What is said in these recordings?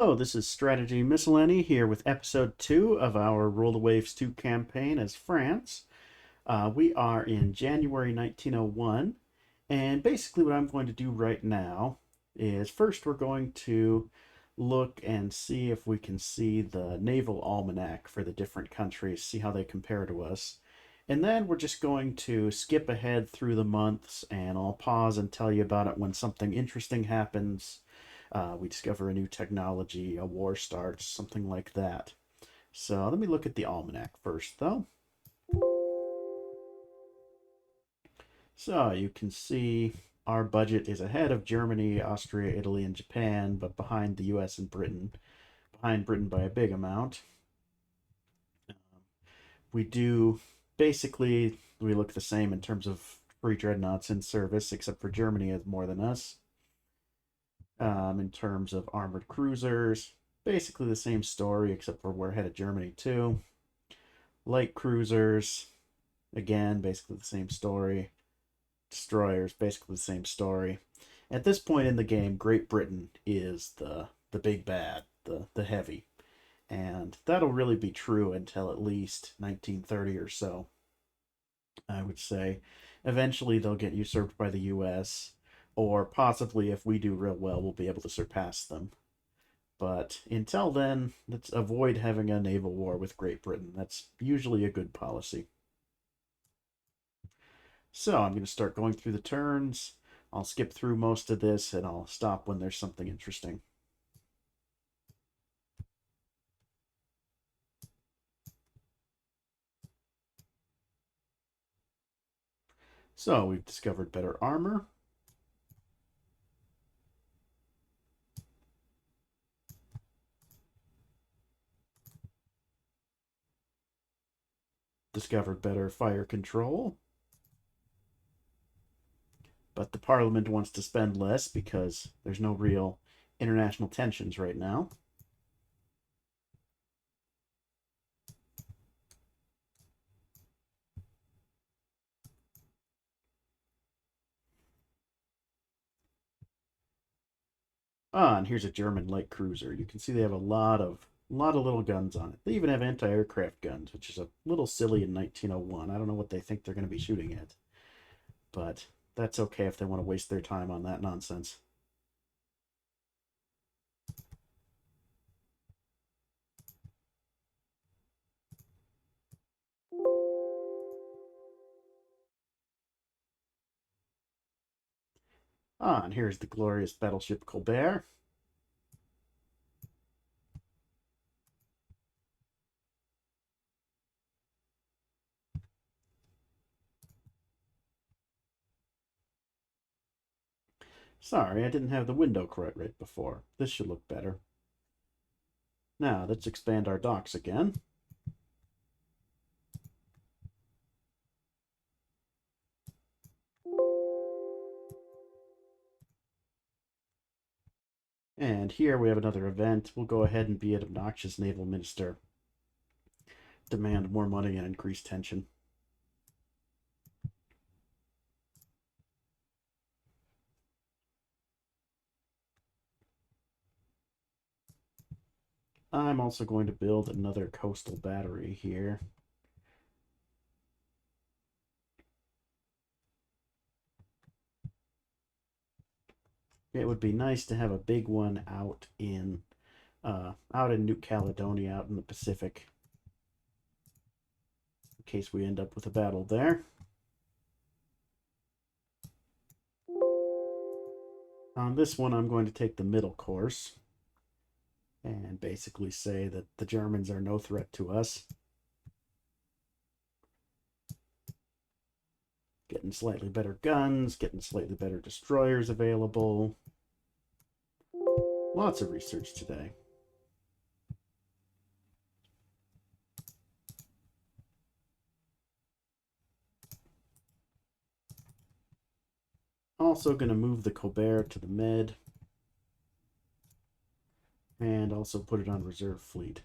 Oh, this is Strategy Miscellany here with episode 2 of our Rule the Waves 2 campaign as France. We are in January 1901, and basically what I'm going to do right now is first we're going to look and see if we can see the naval almanac for the different countries, see how they compare to us. And then we're just going to skip ahead through the months, and I'll pause and tell you about it when something interesting happens. We discover a new technology, a war starts, something like that. So let me look at the almanac first, though. So you can see our budget is ahead of Germany, Austria, Italy, and Japan, but behind the US and Britain, behind Britain by a big amount. We do basically, we look the same in terms of free dreadnoughts in service, except for Germany has more than us. In terms of armored cruisers, basically the same story, except for we're ahead of Germany too. Light cruisers, again, basically the same story. Destroyers, basically the same story. At this point in the game, Great Britain is the big bad, the heavy, and that'll really be true until at least 1930 or so. I would say eventually they'll get usurped by the US, or possibly if we do real well, we'll be able to surpass them. But until then, let's avoid having a naval war with Great Britain. That's usually a good policy. So I'm going to start going through the turns. I'll skip through most of this and I'll stop when there's something interesting. So we've discovered better armor. Discovered better fire control. But the Parliament wants to spend less because there's no real international tensions right now. And here's a German light cruiser. You can see they have a lot of little guns on it. They even have anti-aircraft guns, which is a little silly in 1901. I don't know what they think they're going to be shooting at, but that's okay if they want to waste their time on that nonsense. And here's the glorious battleship Colbert. Sorry, I didn't have the window correct right before. This should look better. Now, let's expand our docks again. And here we have another event. We'll go ahead and be an obnoxious naval minister. Demand more money and increase tension. I'm also going to build another coastal battery here. It would be nice to have a big one out in New Caledonia, out in the Pacific, in case we end up with a battle there. On this one, I'm going to take the middle course and basically say that the Germans are no threat to us. Getting slightly better guns, getting slightly better destroyers available. Lots of research today. Also going to move the Colbert to the Med. And also put it on reserve fleet.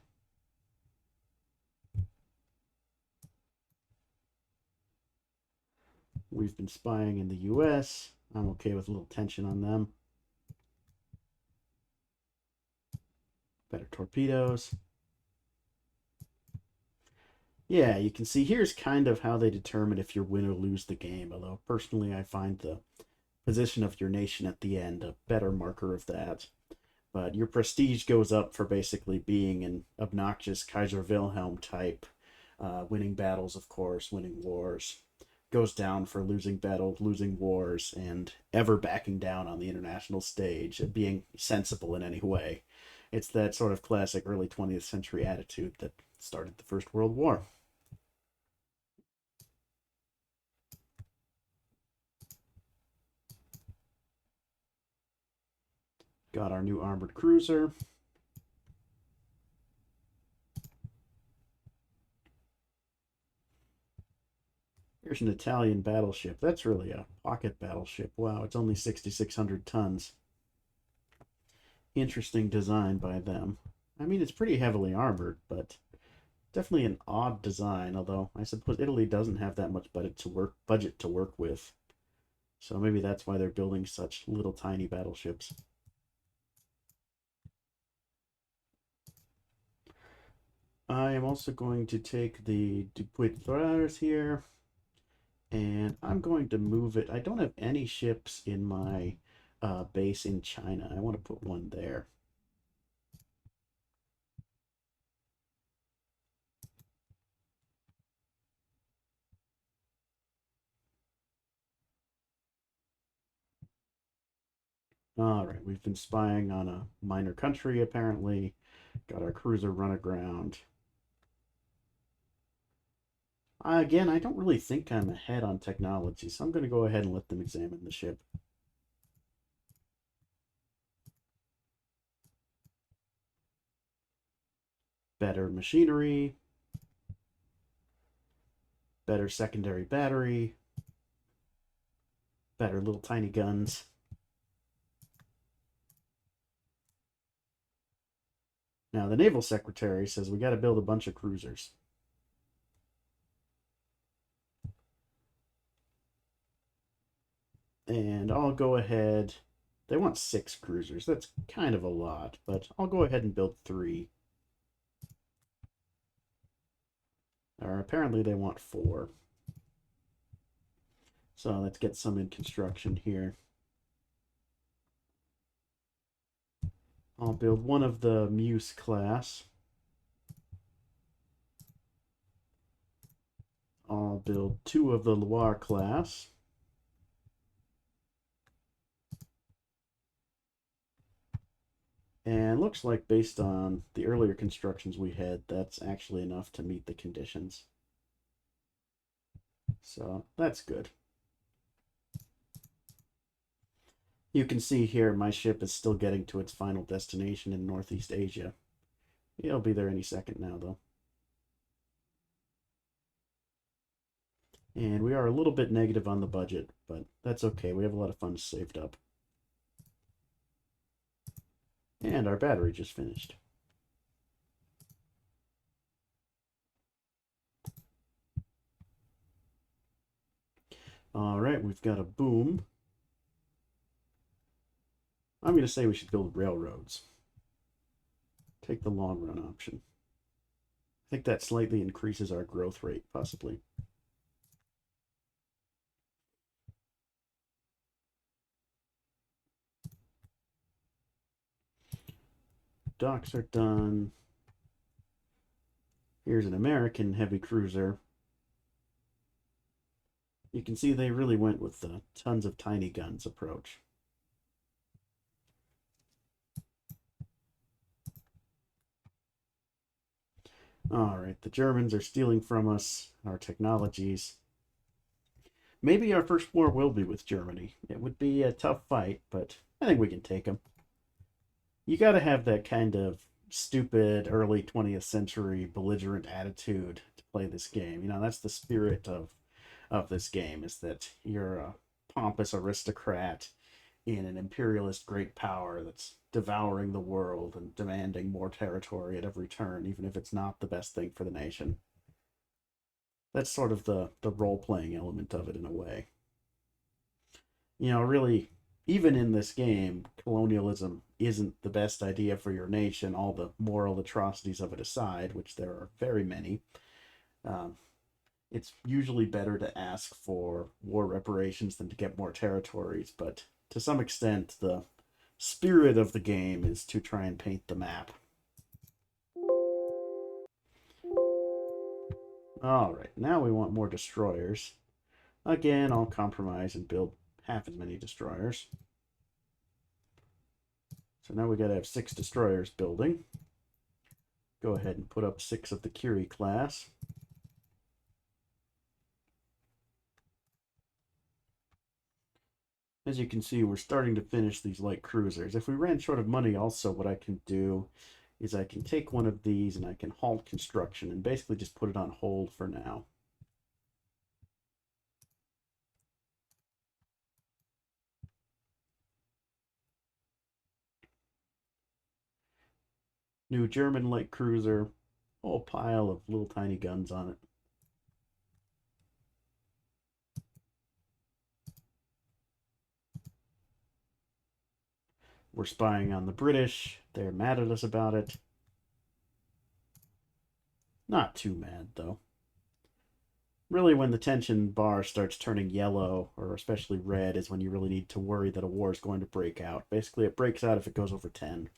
We've been spying in the US. I'm okay with a little tension on them. Better torpedoes. Yeah, you can see here's kind of how they determine if you win or lose the game. Although personally, I find the position of your nation at the end a better marker of that. But your prestige goes up for basically being an obnoxious Kaiser Wilhelm type, winning battles, of course, winning wars. Goes down for losing battles, losing wars, and ever backing down on the international stage, and being sensible in any way. It's that sort of classic early 20th century attitude that started the First World War. Got our new armored cruiser. Here's an Italian battleship. That's really a pocket battleship. Wow, it's only 6,600 tons. Interesting design by them. I mean, it's pretty heavily armored, but definitely an odd design, although I suppose Italy doesn't have that much budget to work with. So maybe that's why they're building such little tiny battleships. I am also going to take the Dupuiteurs here, and I'm going to move it. I don't have any ships in my base in China. I want to put one there. All right, we've been spying on a minor country apparently. Got our cruiser run aground. Again, I don't really think I'm ahead on technology, so I'm going to go ahead and let them examine the ship. Better machinery, better secondary battery, better little tiny guns. Now, the Naval Secretary says we got to build a bunch of cruisers. And I'll go ahead. They want 6 cruisers. That's kind of a lot, but I'll go ahead and build 3. Or apparently they want 4. So let's get some in construction here. I'll build one of the Muse class. I'll build 2 of the Loire class. And looks like based on the earlier constructions we had, that's actually enough to meet the conditions. So that's good. You can see here my ship is still getting to its final destination in Northeast Asia. It'll be there any second now, though. And we are a little bit negative on the budget, but that's okay. We have a lot of funds saved up. And our battery just finished. All right, we've got a boom. I'm going to say we should build railroads. Take the long run option. I think that slightly increases our growth rate, possibly. Docks are done. Here's an American heavy cruiser. You can see they really went with the tons of tiny guns approach. All right, the Germans are stealing from us our technologies. Maybe our first war will be with Germany. It would be a tough fight, but I think we can take them. You got to have that kind of stupid early 20th century belligerent attitude to play this game. You know, that's the spirit of this game, is that you're a pompous aristocrat in an imperialist great power that's devouring the world and demanding more territory at every turn, even if it's not the best thing for the nation. That's sort of the role playing element of it in a way. You know, really, even in this game, colonialism isn't the best idea for your nation, all the moral atrocities of it aside, which there are very many. Um, it's usually better to ask for war reparations than to get more territories, but to some extent, the spirit of the game is to try and paint the map. All right, now we want more destroyers. Again, I'll compromise and build half as many destroyers. So now we got to have 6 destroyers building. Go ahead and put up 6 of the Curie class. As you can see, we're starting to finish these light cruisers. If we ran short of money also, what I can do is I can take one of these and I can halt construction and basically just put it on hold for now. New German light cruiser, whole pile of little tiny guns on it. We're spying on the British. They're mad at us about it. Not too mad, though. Really, when the tension bar starts turning yellow, or especially red, is when you really need to worry that a war is going to break out. Basically, it breaks out if it goes over 10.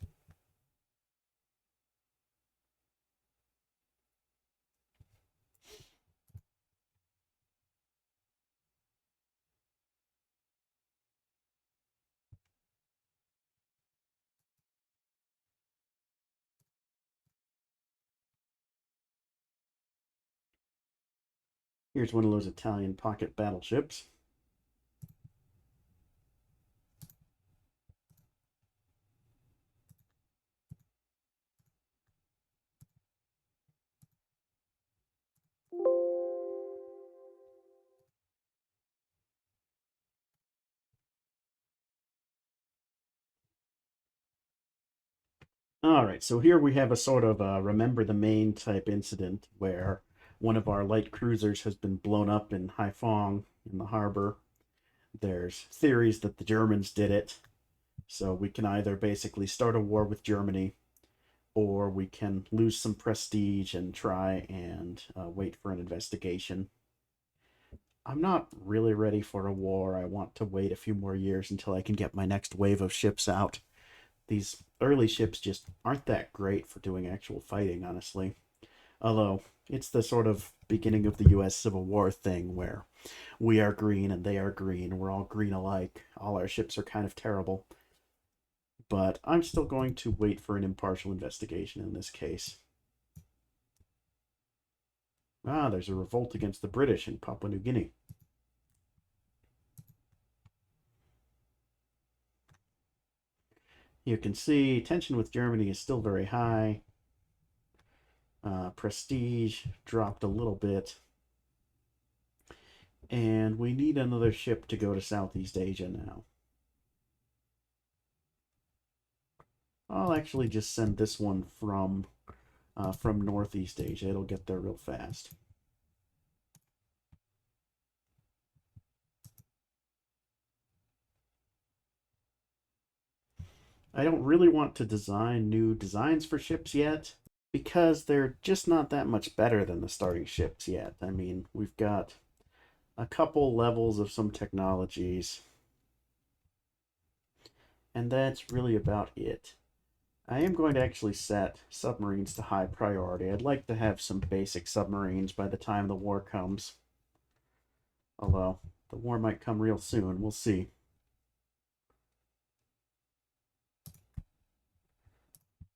Here's one of those Italian pocket battleships. All right, so here we have a sort of remember the Maine type incident where one of our light cruisers has been blown up in Haiphong in the harbor. There's theories that the Germans did it, so we can either basically start a war with Germany or we can lose some prestige and try and wait for an investigation. I'm not really ready for a war. I want to wait a few more years until I can get my next wave of ships out. These early ships just aren't that great for doing actual fighting, honestly. Although it's the sort of beginning of the US Civil War thing where we are green and they are green. We're all green alike. All our ships are kind of terrible. But I'm still going to wait for an impartial investigation in this case. Ah, there's a revolt against the British in Papua New Guinea. You can see tension with Germany is still very high. Prestige dropped a little bit. And we need another ship to go to Southeast Asia now. I'll actually just send this one from Northeast Asia. It'll get there real fast. I don't really want to design new designs for ships yet because they're just not that much better than the starting ships yet. I mean, we've got a couple levels of some technologies, and that's really about it. I am going to actually set submarines to high priority. I'd like to have some basic submarines by the time the war comes. Although, the war might come real soon. We'll see.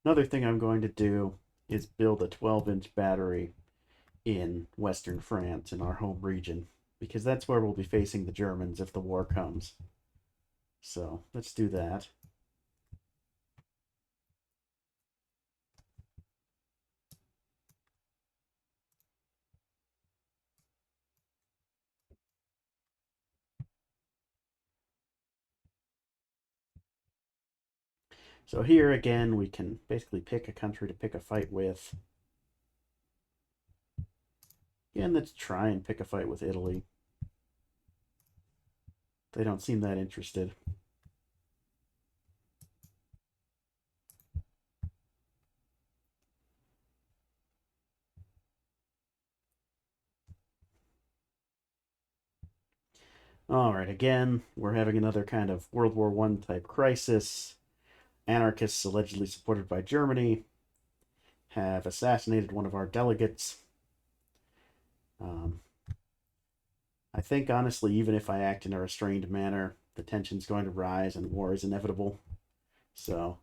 Another thing I'm going to do is build a 12-inch battery in Western France, in our home region, because that's where we'll be facing the Germans if the war comes. So, let's do that. So here again, we can basically pick a country to pick a fight with. Again, let's try and pick a fight with Italy. They don't seem that interested. Alright, again, we're having another kind of World War I type crisis. Anarchists, allegedly supported by Germany, have assassinated one of our delegates. I think, honestly, even if I act in a restrained manner, the tension's going to rise and war is inevitable. So,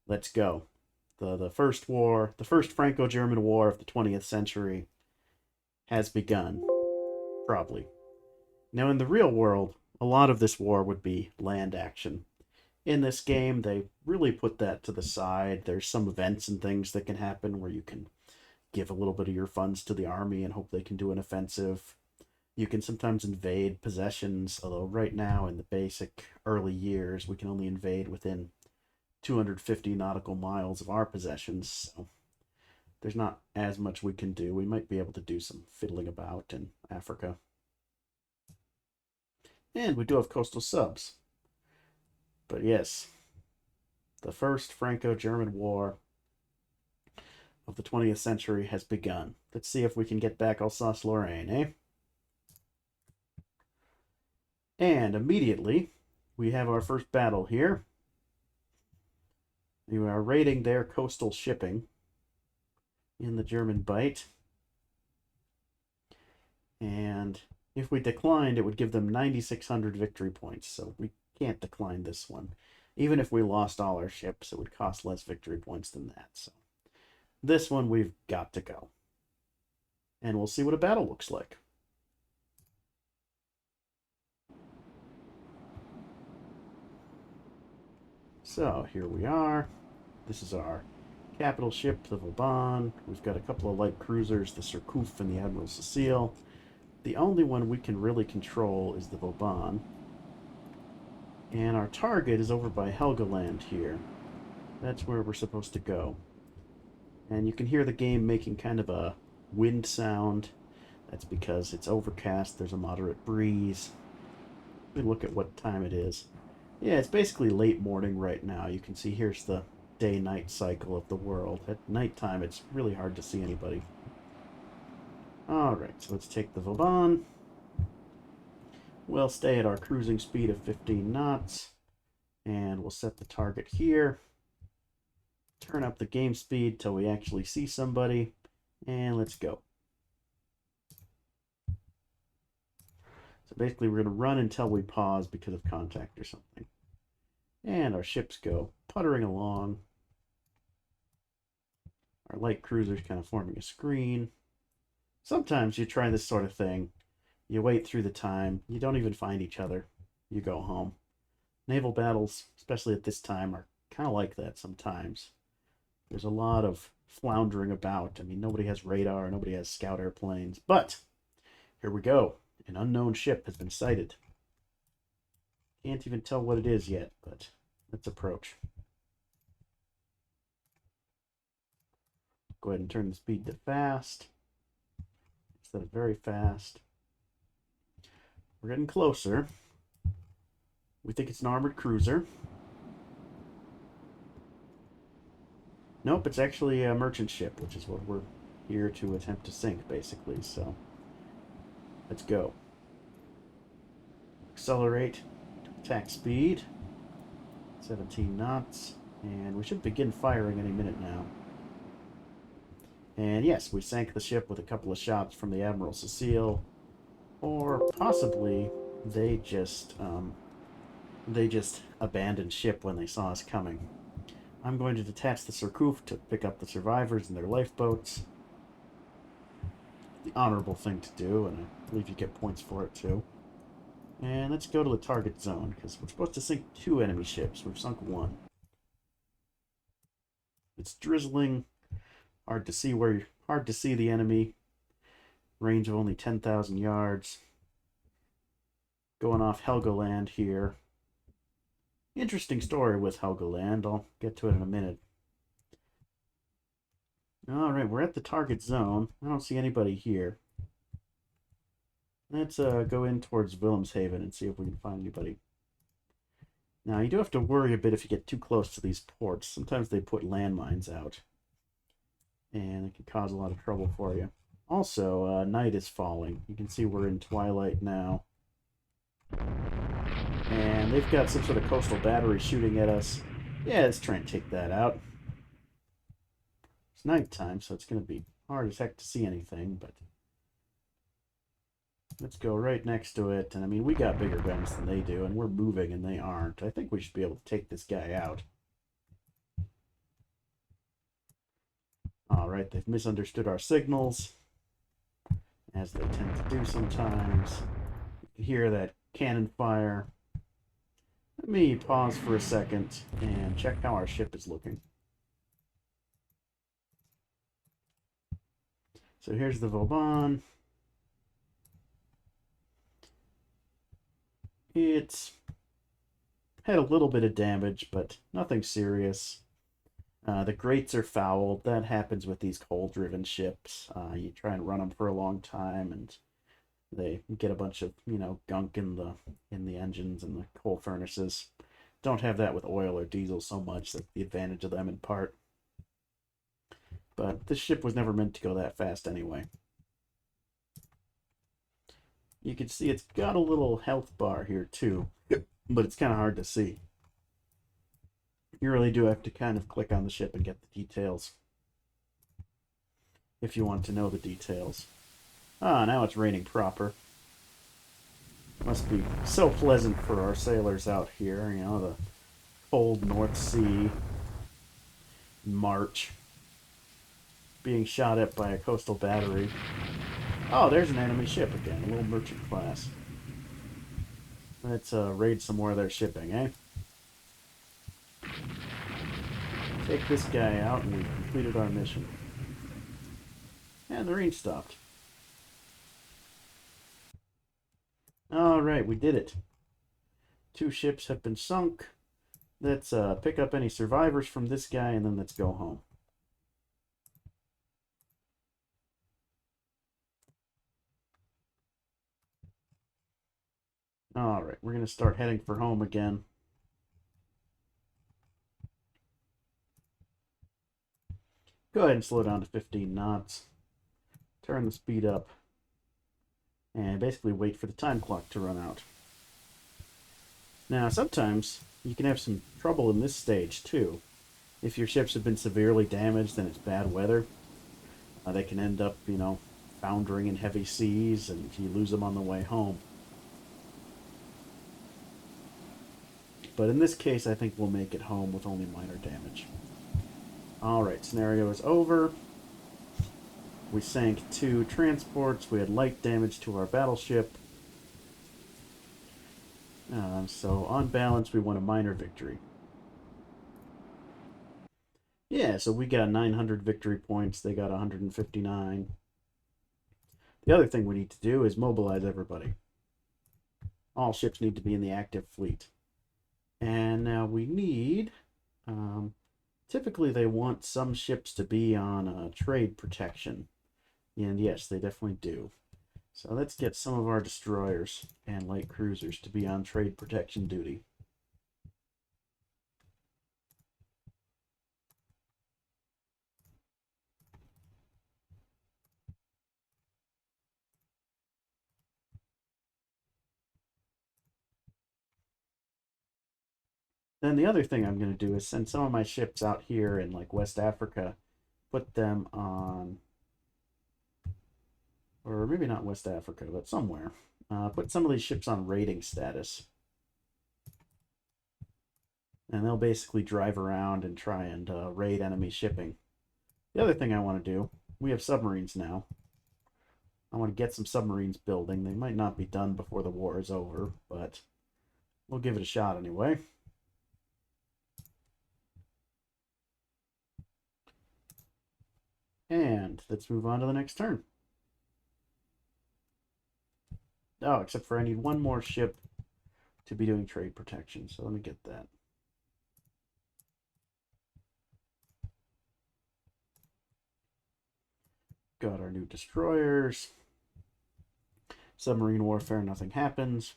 let's go. The first war, the first Franco-German war of the 20th century has begun. Probably. Now, in the real world, a lot of this war would be land action. In this game, they really put that to the side. There's some events and things that can happen where you can give a little bit of your funds to the army and hope they can do an offensive. You can sometimes invade possessions, although right now in the basic early years, we can only invade within 250 nautical miles of our possessions, so there's not as much we can do. We might be able to do some fiddling about in Africa. And we do have coastal subs. But yes, the first Franco-German War of the 20th century has begun. Let's see if we can get back Alsace-Lorraine, eh? And immediately, we have our first battle here. We are raiding their coastal shipping in the German Bight. And if we declined, it would give them 9,600 victory points, so we can't decline this one. Even if we lost all our ships, it would cost less victory points than that. So this one we've got to go. And we'll see what a battle looks like. So here we are. This is our capital ship, the Vauban. We've got a couple of light cruisers, the Surcouf and the Admiral Cecile. The only one we can really control is the Vauban. And our target is over by Helgoland here. That's where we're supposed to go. And you can hear the game making kind of a wind sound. That's because it's overcast, there's a moderate breeze. Let me look at what time it is. Yeah, it's basically late morning right now. You can see here's the day-night cycle of the world. At nighttime, it's really hard to see anybody. Alright, so let's take the Vauban. We'll stay at our cruising speed of 15 knots. And we'll set the target here. Turn up the game speed till we actually see somebody. And let's go. So basically we're going to run until we pause because of contact or something. And our ships go puttering along. Our light cruiser's kind of forming a screen. Sometimes you try this sort of thing. You wait through the time. You don't even find each other. You go home. Naval battles, especially at this time, are kind of like that sometimes. There's a lot of floundering about. I mean, nobody has radar, nobody has scout airplanes. But here we go. An unknown ship has been sighted. Can't even tell what it is yet, but let's approach. Go ahead and turn the speed to fast instead of very fast. We're getting closer. We think it's an armored cruiser. Nope, it's actually a merchant ship, which is what we're here to attempt to sink, basically. So let's go. Accelerate to attack speed. 17 knots. And we should begin firing any minute now. And yes, we sank the ship with a couple of shots from the Admiral Cecile. Or possibly they just abandoned ship when they saw us coming. I'm going to detach the Surcouf to pick up the survivors in their lifeboats. The honorable thing to do, and I believe you get points for it too. And let's go to the target zone, because we're supposed to sink 2 enemy ships. We've sunk 1. It's drizzling. Hard to see the enemy. Range of only 10,000 yards. Going off Helgoland here. Interesting story with Helgoland. I'll get to it in a minute. Alright, we're at the target zone. I don't see anybody here. Let's go in towards Wilhelmshaven and see if we can find anybody. Now, you do have to worry a bit if you get too close to these ports. Sometimes they put landmines out. And it can cause a lot of trouble for you. Also, night is falling. You can see we're in twilight now. And they've got some sort of coastal battery shooting at us. Yeah, let's try and take that out. It's nighttime, so it's going to be hard as heck to see anything, but let's go right next to it. And I mean, we got bigger guns than they do, and we're moving and they aren't. I think we should be able to take this guy out. All right, they've misunderstood our signals, as they tend to do sometimes. You can hear that cannon fire. Let me pause for a second and check how our ship is looking. So here's the Vauban. It's had a little bit of damage, but nothing serious. The grates are fouled. That happens with these coal-driven ships. You try and run them for a long time, and they get a bunch of gunk in the engines and the coal furnaces. Don't have that with oil or diesel so much. That's the advantage of them in part. But this ship was never meant to go that fast anyway. You can see it's got a little health bar here too, but it's kind of hard to see. You really do have to kind of click on the ship and get the details if you want to know the details. Now it's raining proper. Must be so pleasant for our sailors out here, the cold North Sea, March, being shot at by a coastal battery. Oh, there's an enemy ship again, a little merchant class. Let's raid some more of their shipping, eh? Take this guy out and we've completed our mission. And the rain stopped. Alright, we did it. 2 ships have been sunk. Let's pick up any survivors from this guy and then let's go home. Alright, we're going to start heading for home again. Go ahead and slow down to 15 knots. Turn the speed up. And basically wait for the time clock to run out. Now, sometimes you can have some trouble in this stage, too. If your ships have been severely damaged and it's bad weather, they can end up, foundering in heavy seas, and you lose them on the way home. But in this case, I think we'll make it home with only minor damage. Alright, scenario is over. We sank 2 transports. We had light damage to our battleship. So on balance, we won a minor victory. Yeah, so we got 900 victory points. They got 159. The other thing we need to do is mobilize everybody. All ships need to be in the active fleet. And now we need... typically they want some ships to be on trade protection. And yes, they definitely do. So let's get some of our destroyers and light cruisers to be on trade protection duty. Then the other thing I'm going to do is send some of my ships out here in like West Africa, put them on, or maybe not West Africa, but somewhere. Put some of these ships on raiding status. And they'll basically drive around and try and raid enemy shipping. The other thing I want to do, we have submarines now. I want to get some submarines building. They might not be done before the war is over, but we'll give it a shot anyway. And let's move on to the next turn. Oh, except for I need one more ship to be doing trade protection, so let me get that. Got our new destroyers. Submarine warfare, nothing happens.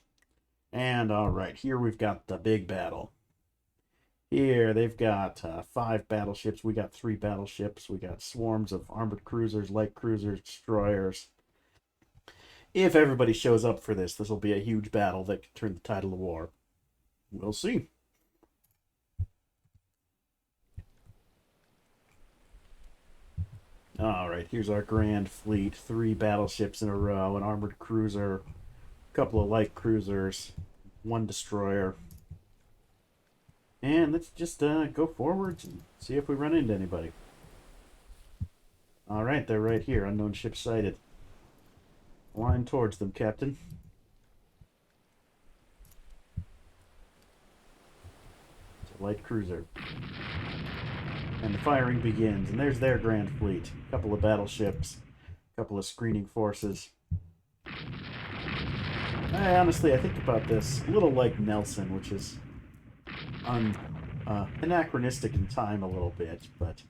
And alright, here we've got the big battle. Here they've got 5 battleships. We got 3 battleships. We got swarms of armored cruisers, light cruisers, destroyers. If everybody shows up for this, this will be a huge battle that could turn the tide of the war. We'll see. Alright, here's our grand fleet. 3 battleships in a row, an armored cruiser, a couple of light cruisers, 1 destroyer. And let's just go forwards and see if we run into anybody. Alright, they're right here. Unknown ship sighted. Line towards them, Captain. It's a light cruiser. And the firing begins, and there's their grand fleet. A couple of battleships, a couple of screening forces. Honestly, I think about this a little like Nelson, which is anachronistic in time a little bit, but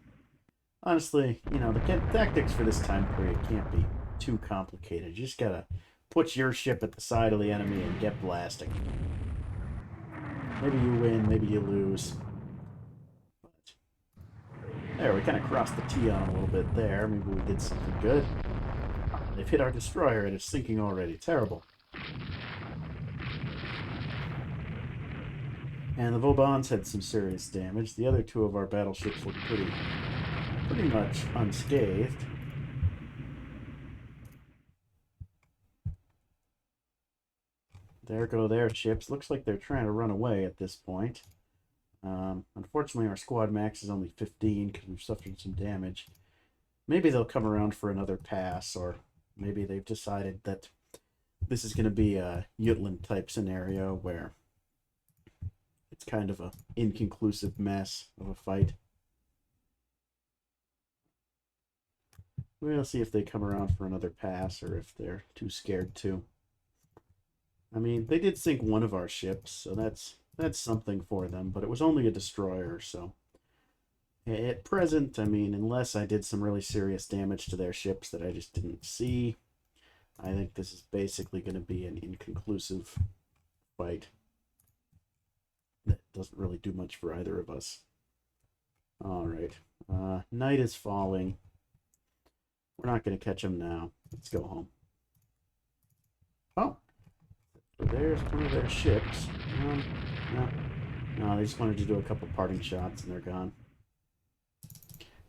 honestly, you know, the tactics for this time period can't be too complicated. You just gotta put your ship at the side of the enemy and get blasting. Maybe you win, maybe you lose. But there, we kind of crossed the T on them a little bit there. Maybe we did something good. They've hit our destroyer and it's sinking already. Terrible. And the Vauban's had some serious damage. The other 2 of our battleships look pretty much unscathed. There go their ships. Looks like they're trying to run away at this point. Unfortunately, our squad max is only 15 because we've suffered some damage. Maybe they'll come around for another pass, or maybe they've decided that this is going to be a Jutland type scenario where it's kind of an inconclusive mess of a fight. We'll see if they come around for another pass or if they're too scared to. I mean, they did sink one of our ships, so that's something for them, but it was only a destroyer, so at present, I mean, unless I did some really serious damage to their ships that I just didn't see, I think this is basically going to be an inconclusive fight that doesn't really do much for either of us. Alright, night is falling. We're not going to catch them now. Let's go home. Oh, so there's one of their ships. No, they just wanted to do a couple parting shots and they're gone.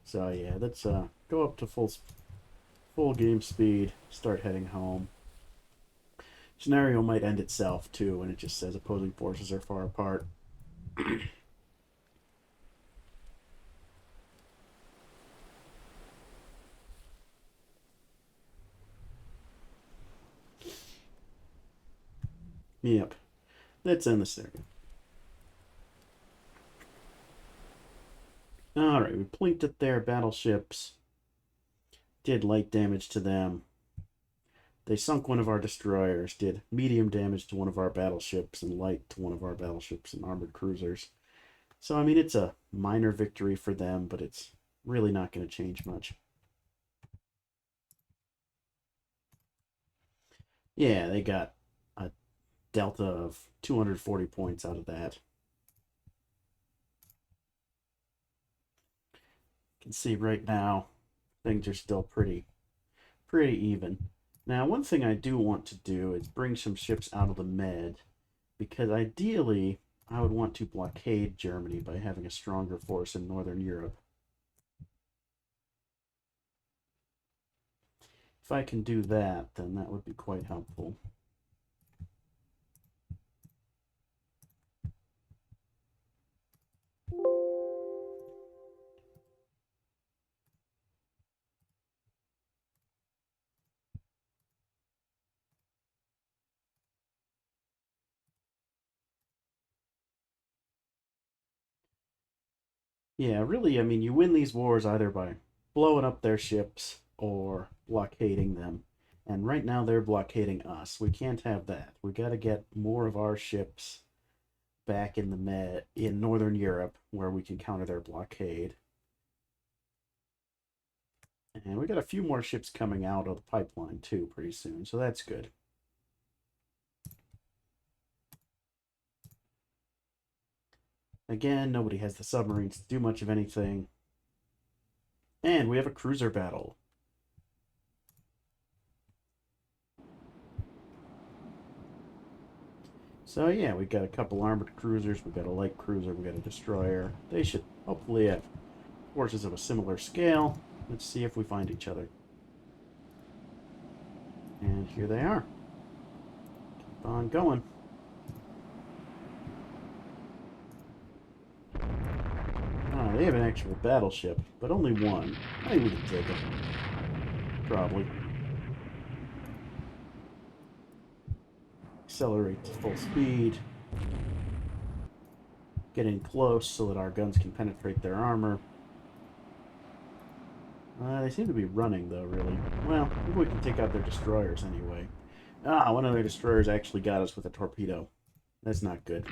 So yeah, let's go up to full game speed, start heading home. Scenario might end itself too when it just says opposing forces are far apart. Yep, let's end the scenario. Alright, we blinked at their battleships. Did light damage to them. They sunk one of our destroyers. Did medium damage to one of our battleships and light to one of our battleships and armored cruisers. So, I mean, it's a minor victory for them, but it's really not going to change much. Yeah, they got a delta of 240 points out of that. You can see right now things are still pretty even. Now, one thing I do want to do is bring some ships out of the Med, because ideally I would want to blockade Germany by having a stronger force in Northern Europe. If I can do that, then that would be quite helpful. Yeah, really, I mean, you win these wars either by blowing up their ships or blockading them. And right now they're blockading us. We can't have that. We got to get more of our ships back in the in Northern Europe where we can counter their blockade. And we got a few more ships coming out of the pipeline too pretty soon, so that's good. Again, nobody has the submarines to do much of anything. And we have a cruiser battle. So yeah, we got a couple armored cruisers, we got a light cruiser, we got a destroyer. They should hopefully have forces of a similar scale. Let's see if we find each other. And here they are. Keep on going. Ah, they have an actual battleship, but only one. I think we can take it. Probably. Accelerate to full speed. Get in close so that our guns can penetrate their armor. They seem to be running, though, really. Well, maybe we can take out their destroyers anyway. Ah, one of their destroyers actually got us with a torpedo. That's not good.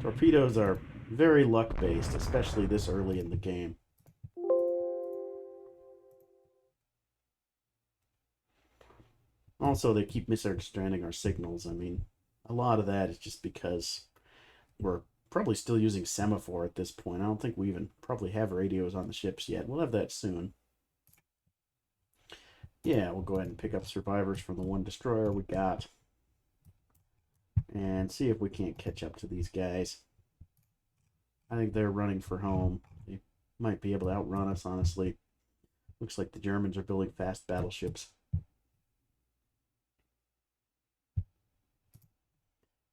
Torpedoes are very luck-based, especially this early in the game. Also, they keep misunderstanding our signals. I mean, a lot of that is just because we're probably still using semaphore at this point. I don't think we even probably have radios on the ships yet. We'll have that soon. Yeah, we'll go ahead and pick up survivors from the one destroyer we got. And see if we can't catch up to these guys. I think they're running for home. They might be able to outrun us, honestly. Looks like the Germans are building fast battleships.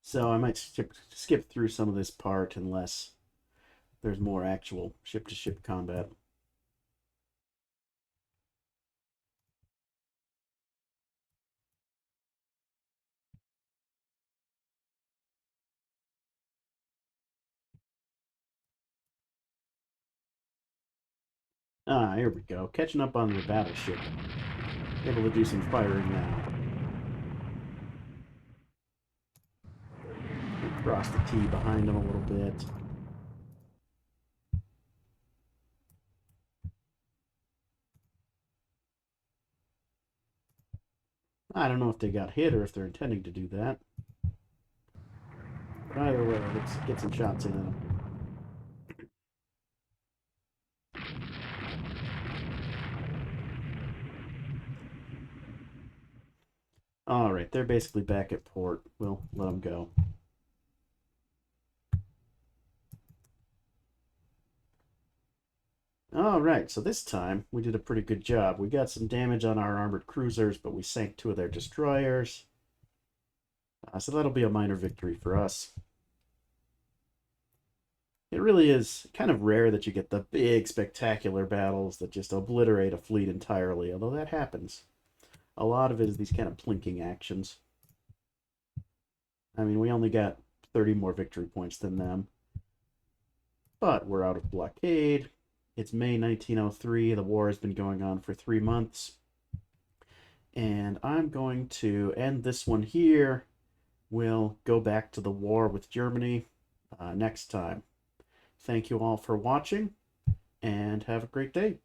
So I might skip through some of this part unless there's more actual ship-to-ship combat. Ah, here we go. Catching up on the battleship. Able to do some firing now. Cross the T behind him a little bit. I don't know if they got hit or if they're intending to do that. But either way, let's get some shots in them. Alright, they're basically back at port. We'll let them go. Alright, so this time we did a pretty good job. We got some damage on our armored cruisers, but we sank two of their destroyers. So that'll be a minor victory for us. It really is kind of rare that you get the big, spectacular battles that just obliterate a fleet entirely, although that happens. A lot of it is these kind of plinking actions. I mean, we only got 30 more victory points than them. But we're out of blockade. It's May 1903. The war has been going on for 3 months. And I'm going to end this one here. We'll go back to the war with Germany next time. Thank you all for watching, and have a great day.